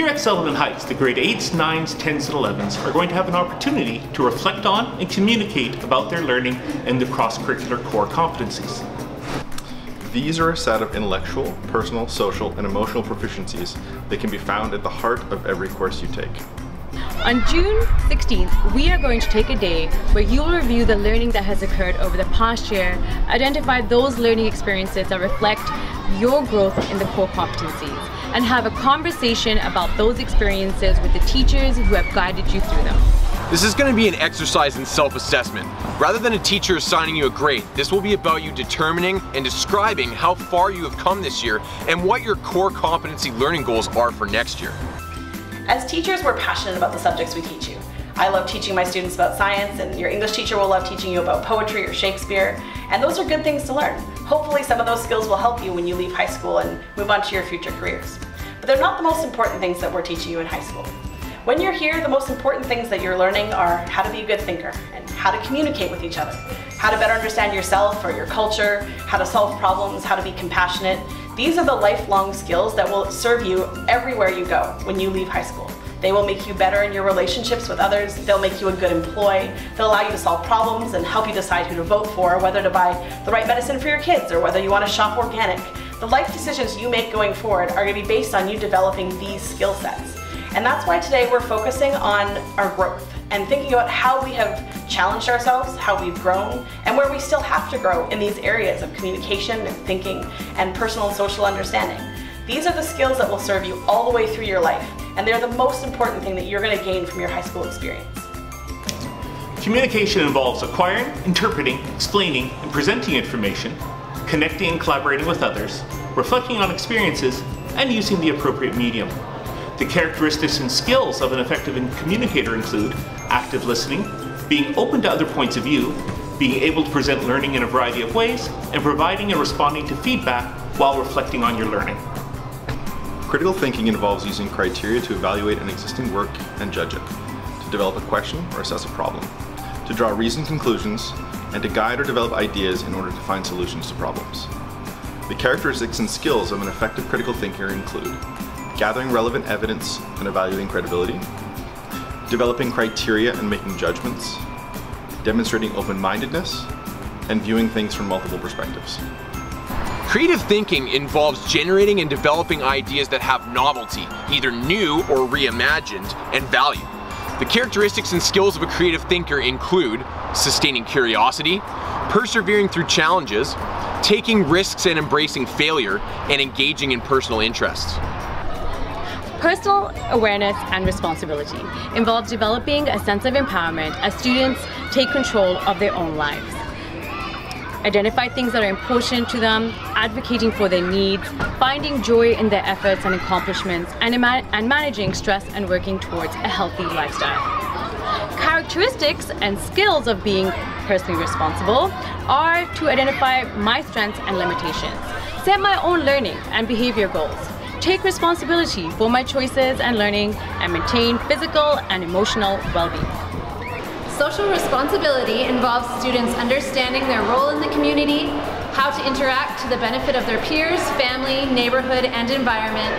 Here at Sullivan Heights, the grade 8s, 9s, 10s, and 11s are going to have an opportunity to reflect on and communicate about their learning and the cross-curricular core competencies. These are a set of intellectual, personal, social, and emotional proficiencies that can be found at the heart of every course you take. On June 16th, we are going to take a day where you will review the learning that has occurred over the past year, identify those learning experiences that reflect your growth in the core competencies, and have a conversation about those experiences with the teachers who have guided you through them. This is going to be an exercise in self-assessment. Rather than a teacher assigning you a grade, this will be about you determining and describing how far you have come this year and what your core competency learning goals are for next year. As teachers, we're passionate about the subjects we teach you. I love teaching my students about science, and your English teacher will love teaching you about poetry or Shakespeare, and those are good things to learn. Hopefully some of those skills will help you when you leave high school and move on to your future careers. But they're not the most important things that we're teaching you in high school. When you're here, the most important things that you're learning are how to be a good thinker and how to communicate with each other, how to better understand yourself or your culture, how to solve problems, how to be compassionate. These are the lifelong skills that will serve you everywhere you go when you leave high school. They will make you better in your relationships with others, they'll make you a good employee, they'll allow you to solve problems and help you decide who to vote for, whether to buy the right medicine for your kids or whether you want to shop organic. The life decisions you make going forward are going to be based on you developing these skill sets. And that's why today we're focusing on our growth and thinking about how we have challenged ourselves, how we've grown, and where we still have to grow in these areas of communication and thinking and personal and social understanding. These are the skills that will serve you all the way through your life, and they're the most important thing that you're going to gain from your high school experience. Communication involves acquiring, interpreting, explaining, and presenting information, connecting and collaborating with others, reflecting on experiences, and using the appropriate medium. The characteristics and skills of an effective communicator include active listening, being open to other points of view, being able to present learning in a variety of ways, and providing and responding to feedback while reflecting on your learning. Critical thinking involves using criteria to evaluate an existing work and judge it, to develop a question or assess a problem, to draw reasoned conclusions, and to guide or develop ideas in order to find solutions to problems. The characteristics and skills of an effective critical thinker include gathering relevant evidence and evaluating credibility, developing criteria and making judgments, demonstrating open-mindedness, and viewing things from multiple perspectives. Creative thinking involves generating and developing ideas that have novelty, either new or reimagined, and value. The characteristics and skills of a creative thinker include sustaining curiosity, persevering through challenges, taking risks and embracing failure, and engaging in personal interests. Personal awareness and responsibility involves developing a sense of empowerment as students take control of their own lives. Identify things that are important to them, advocating for their needs, finding joy in their efforts and accomplishments, and managing stress and working towards a healthy lifestyle. Characteristics and skills of being personally responsible are to identify my strengths and limitations, set my own learning and behavior goals, take responsibility for my choices and learning, and maintain physical and emotional well-being. Social responsibility involves students understanding their role in the community, how to interact to the benefit of their peers, family, neighborhood, and environment,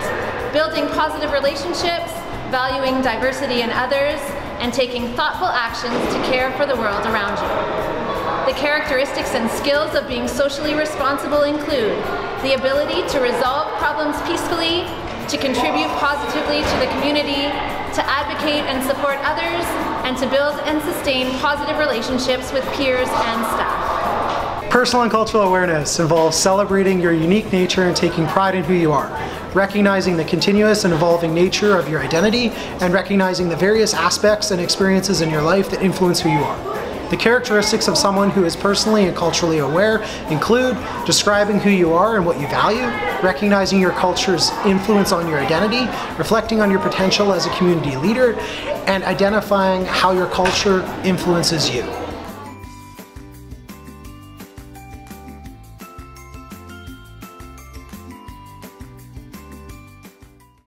building positive relationships, valuing diversity in others, and taking thoughtful actions to care for the world around you. The characteristics and skills of being socially responsible include the ability to resolve problems peacefully, to contribute positively to the community, to advocate and support others, and to build and sustain positive relationships with peers and staff. Personal and cultural awareness involves celebrating your unique nature and taking pride in who you are, recognizing the continuous and evolving nature of your identity, and recognizing the various aspects and experiences in your life that influence who you are. The characteristics of someone who is personally and culturally aware include describing who you are and what you value, recognizing your culture's influence on your identity, reflecting on your potential as a community leader, and identifying how your culture influences you.